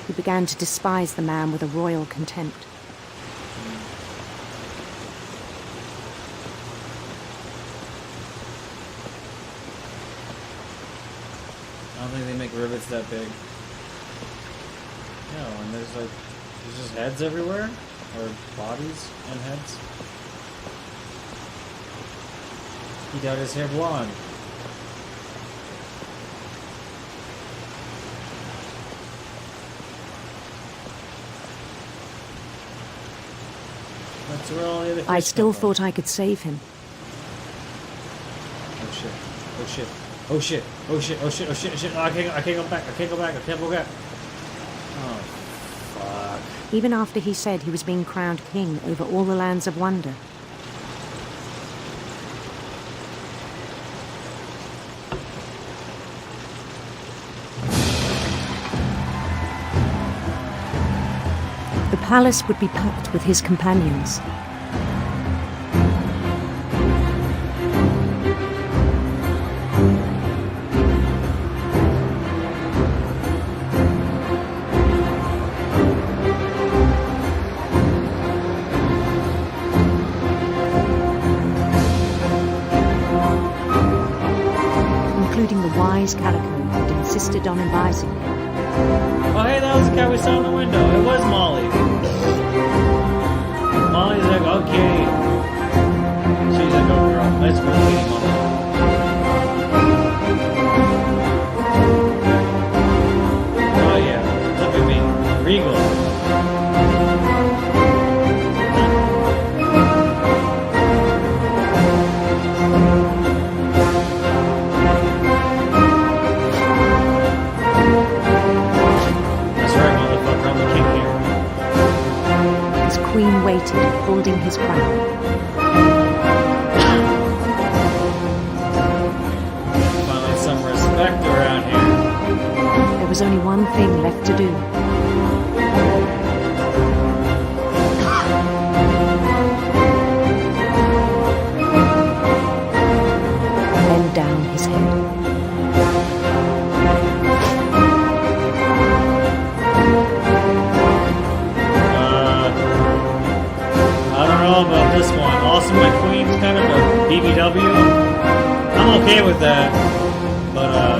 He began to despise the man with a royal contempt. I don't think they make rivets that big. No, and there's just heads everywhere? Or bodies and heads? He dyed his hair blonde. That's where all the other I fish still come from. thought I could save him. Oh shit. Oh shit. Oh shit. Oh shit. Oh shit. Oh shit. Oh shit. Oh, I can't go back. I can't go back. I can't go back. Oh fuck. Even after he said he was being crowned king over all the lands of wonder. The palace would be packed with his companions. Including the wise Calico who'd insisted on advising him. Oh hey, that was the guy we saw in the window. It was Molly. Molly's like, okay. She's like, oh girl, let's go meeting Molly. Oh yeah, look at me. Regal. holding his crown. Finally, some respect around here. There was only one thing left to do. Bend down his head. I don't know about this one. Also, my queen's kind of a BBW. I'm okay with that, but I'm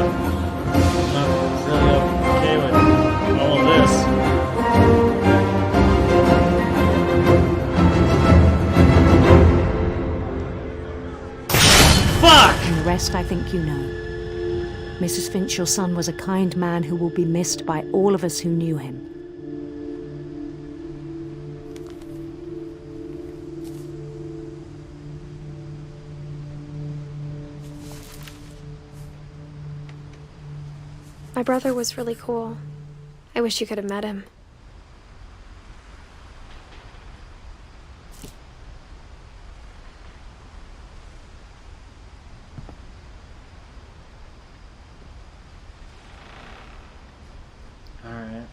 not really okay with all of this. Fuck! And the rest I think you know. Mrs. Finch, your son was a kind man who will be missed by all of us who knew him. My brother was really cool. I wish you could have met him. Alright.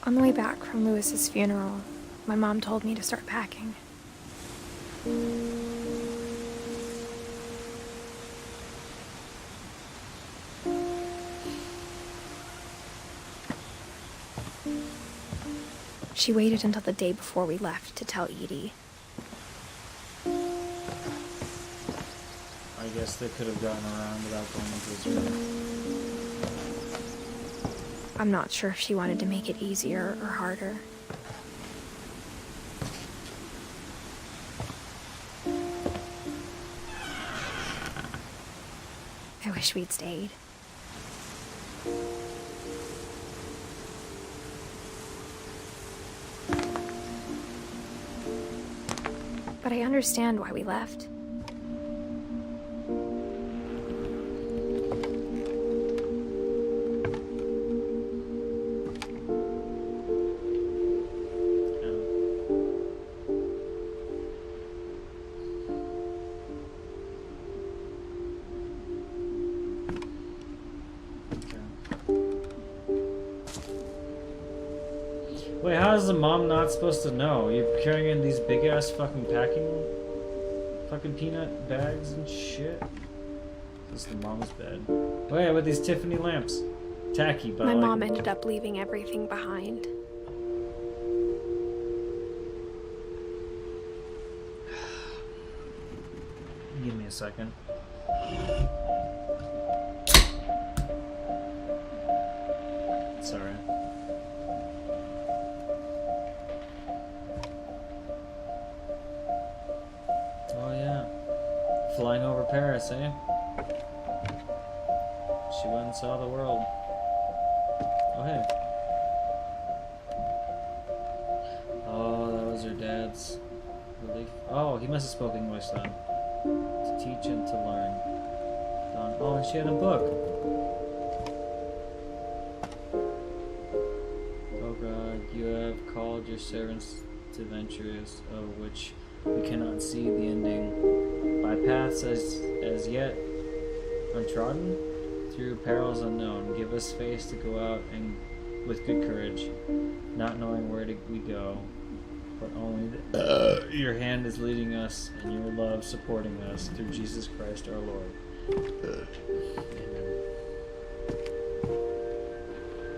On the way back from Lewis's funeral, my mom told me to start packing. She waited until the day before we left to tell Edie. I guess they could have gotten around without going into his room. I'm not sure if she wanted to make it easier or harder. I wish we'd stayed. But I understand why we left. Wait, how is the mom not supposed to know? You're carrying in these big ass fucking fucking peanut bags and shit. This is the mom's bed. Wait, with these Tiffany lamps. Tacky, but My I like mom them. ended up leaving everything behind. Give me a second. Sorry. Oh yeah. Flying over Paris, eh? She went and saw the world. Oh hey. Oh, that was her dad's relief. Oh, he must have spoken English then. To teach and to learn. Oh, and she had a book. Oh God, you have called your servants to ventures of which we cannot see the ending, by paths as yet untrodden, through perils unknown. Give us faith to go out and with good courage, not knowing where we go, but only your hand is leading us and your love supporting us through Jesus Christ our Lord. Amen.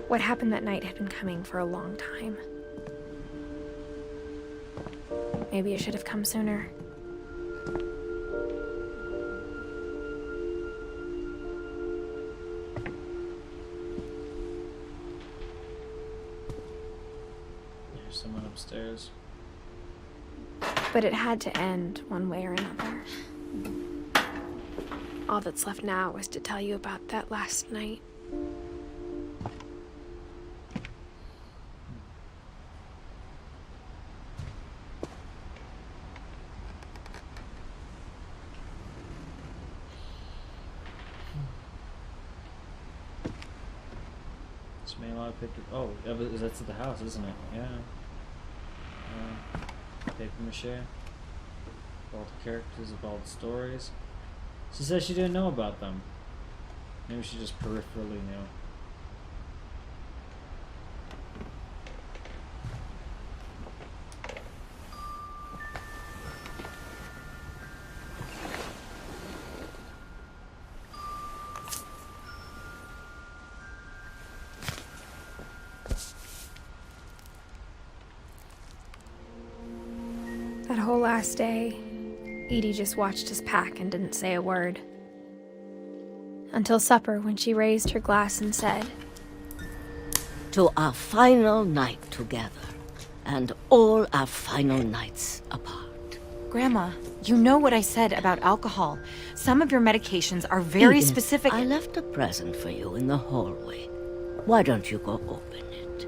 What happened that night had been coming for a long time. Maybe it should have come sooner. There's someone upstairs. But it had to end one way or another. All that's left now is to tell you about that last night. She made a lot of pictures. Oh, that's at the house, isn't it? Yeah. Paper mache. All the characters of all the stories. She said she didn't know about them. Maybe she just peripherally knew. That whole last day, Edie just watched us pack and didn't say a word. Until supper, when she raised her glass and said, "To our final night together, and all our final nights apart." Grandma, you know what I said about alcohol. Some of your medications are very Edith, specific. I left a present for you in the hallway. Why don't you go open it?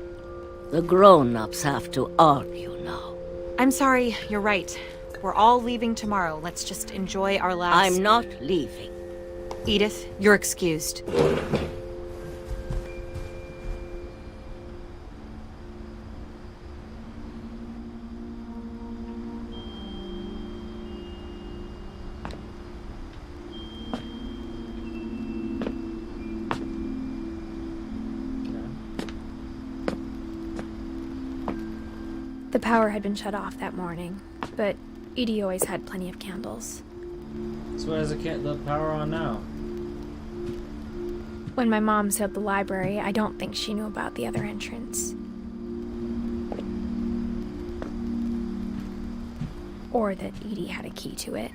The grown-ups have to argue now. I'm sorry, you're right. We're all leaving tomorrow. Let's just enjoy our last... I'm not leaving. Edith, you're excused. the power had been shut off that morning, but Edie always had plenty of candles. So why has the power on now? When my mom sealed the library, I don't think she knew about the other entrance. Or that Edie had a key to it.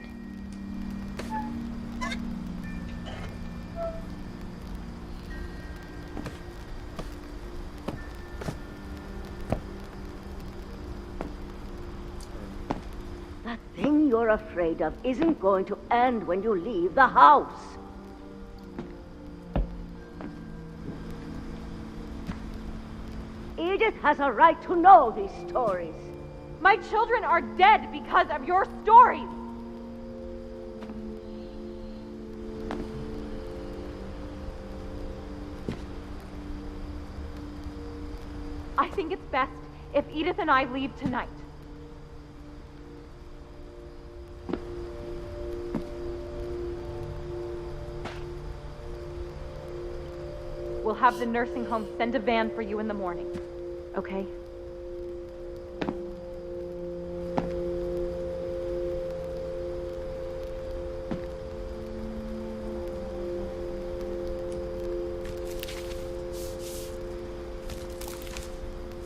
That thing you're afraid of isn't going to end when you leave the house. Edith has a right to know these stories. My children are dead because of your stories! I think it's best if Edith and I leave tonight. We'll have the nursing home send a van for you in the morning, okay?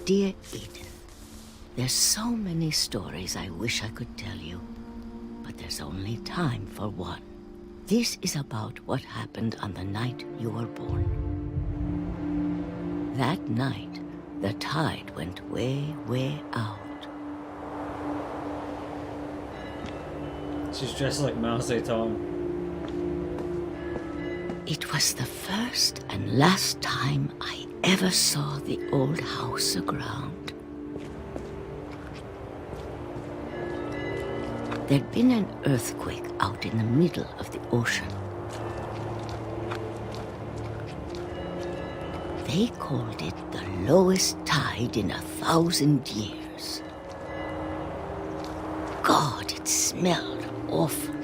Dear Edith, there's so many stories I wish I could tell you, but there's only time for one. This is about what happened on the night you were born. That night, the tide went way, way out. She's dressed like Mao Zedong. It was the first and last time I ever saw the old house aground. There'd been an earthquake out in the middle of the ocean. They called it the lowest tide in 1,000 years. God, it smelled awful.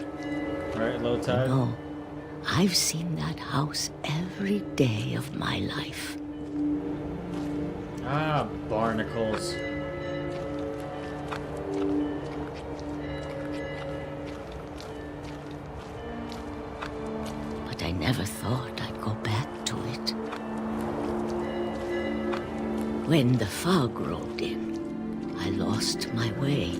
Right, low tide? No, I've seen that house every day of my life. Ah, barnacles. But I never thought I'd go back to it. When the fog rolled in, I lost my way.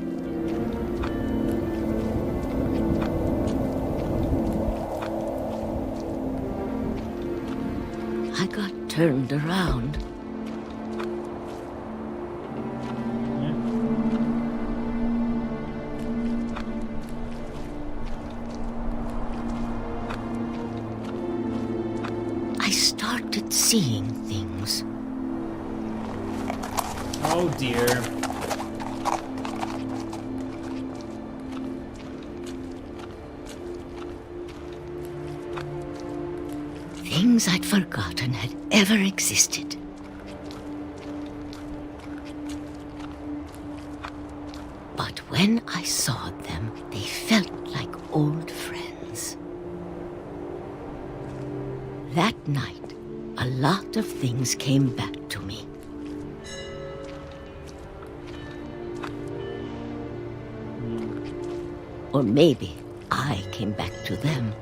I got turned around. I started seeing things. Oh dear. Things I'd forgotten had ever existed. when I saw them, they felt like old friends. That night, a lot of things came back to me. Or maybe I came back to them.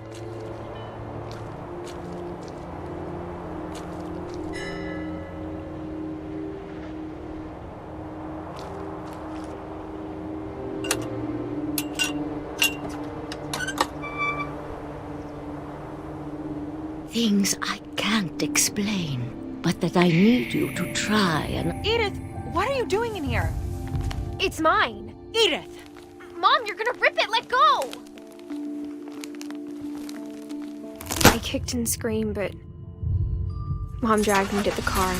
Things I can't explain, but that I need you to try and... Edith, what are you doing in here? It's mine. Edith! Mom, you're gonna rip it! Let go! I kicked and screamed, but Mom dragged me to the car.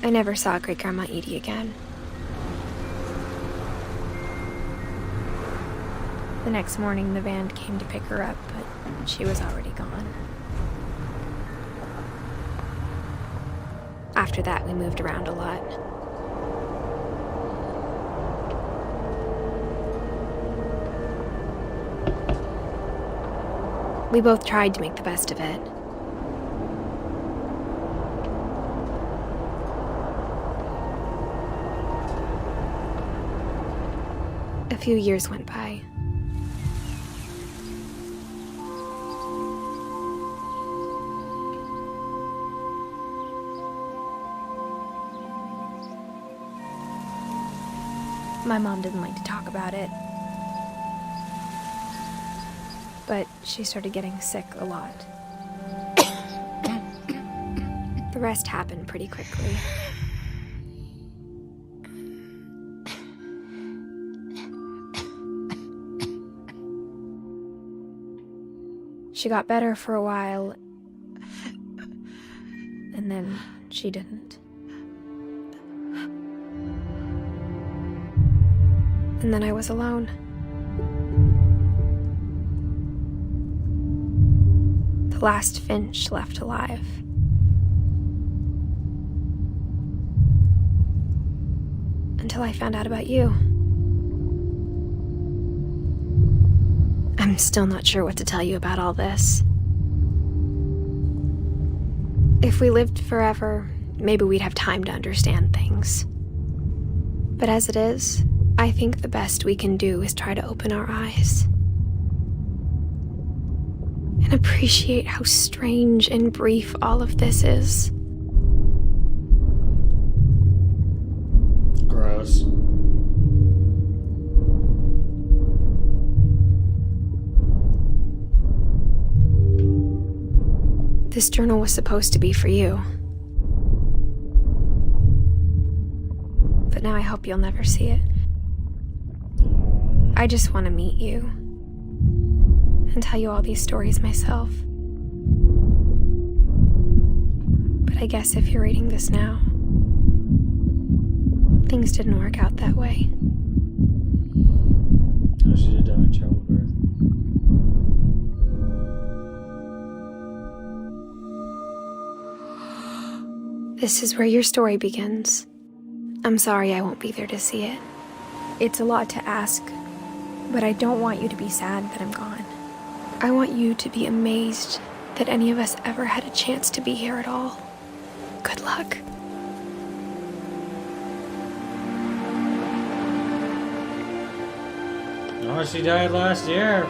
I never saw Great-Grandma Edie again. The next morning, the van came to pick her up, but she was already gone. After that, we moved around a lot. We both tried to make the best of it. A few years went by. My mom didn't like to talk about it, but she started getting sick a lot. The rest happened pretty quickly. She got better for a while, and then she didn't. And then I was alone. The last Finch left alive. Until I found out about you. I'm still not sure what to tell you about all this. If we lived forever, maybe we'd have time to understand things. But as it is, I think the best we can do is try to open our eyes and appreciate how strange and brief all of this is. Gross. This journal was supposed to be for you. But now I hope you'll never see it. I just want to meet you and tell you all these stories myself. But I guess if you're reading this now, things didn't work out that way. I should have died in childbirth. This is where your story begins. I'm sorry I won't be there to see it. It's a lot to ask, but I don't want you to be sad that I'm gone. I want you to be amazed that any of us ever had a chance to be here at all. Good luck. Oh, she died last year.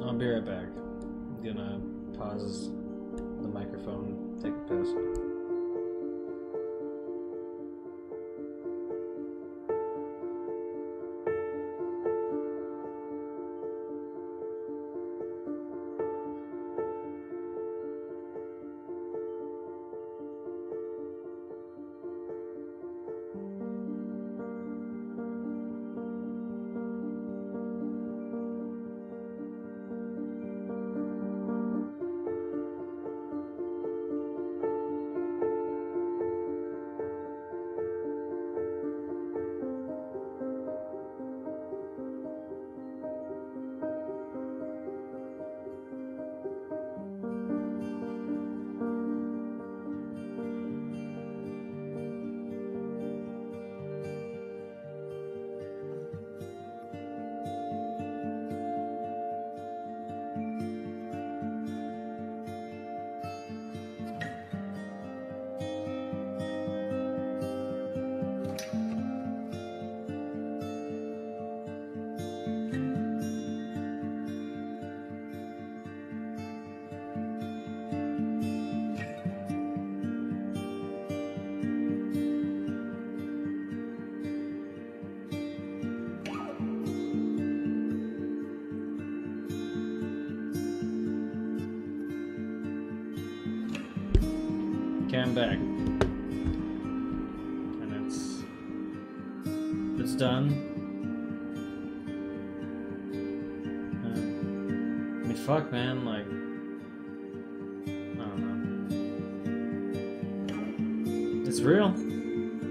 I'll be right back. I'm gonna pause the microphone, take a piss. came back. And it's done. I mean, fuck, man, like, I don't know. It's real.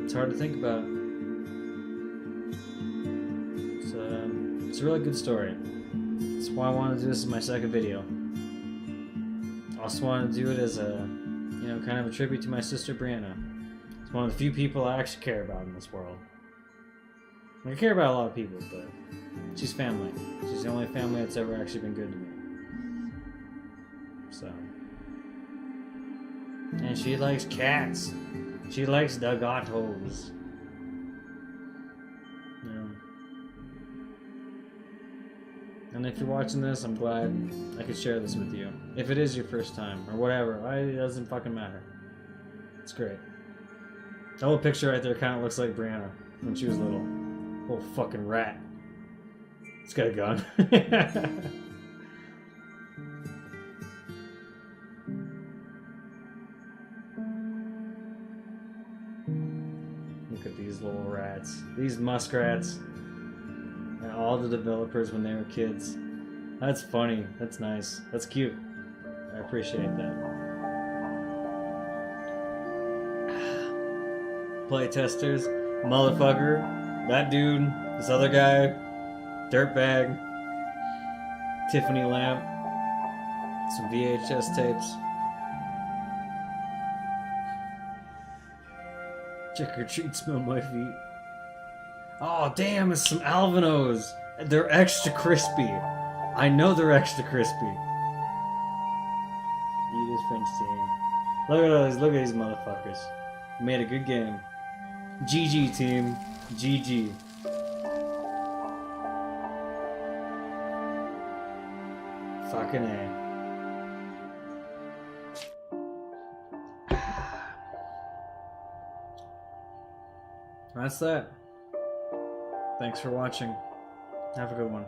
It's hard to think about. It's a really good story. That's why I wanted to do this as my second video. I also wanted to do it as a, you know, kind of a tribute to my sister Bryanna. It's one of the few people I actually care about in this world. I care about a lot of people, but she's family. She's the only family that's ever actually been good to me. So. And she likes cats. She likes doggatos. Yeah. And if you're watching this, I'm glad I could share this with you. If it is your first time, or whatever, it doesn't fucking matter. It's great. That little picture right there kind of looks like Bryanna when she was little. Little fucking rat. It's got a gun. Look at these little rats. These muskrats. And all the developers when they were kids. That's funny. That's nice. That's cute. I appreciate that. Playtesters. Motherfucker. That dude. This other guy. Dirtbag. Tiffany lamp. Some VHS tapes. Trick or treat, smell my feet. Oh, damn, it's some Alvinos. They're extra crispy. I know they're extra crispy. Edith Finch team. Look at these motherfuckers. Made a good game. GG team. GG. Fucking A. That's that. Thanks for watching. Have a good one.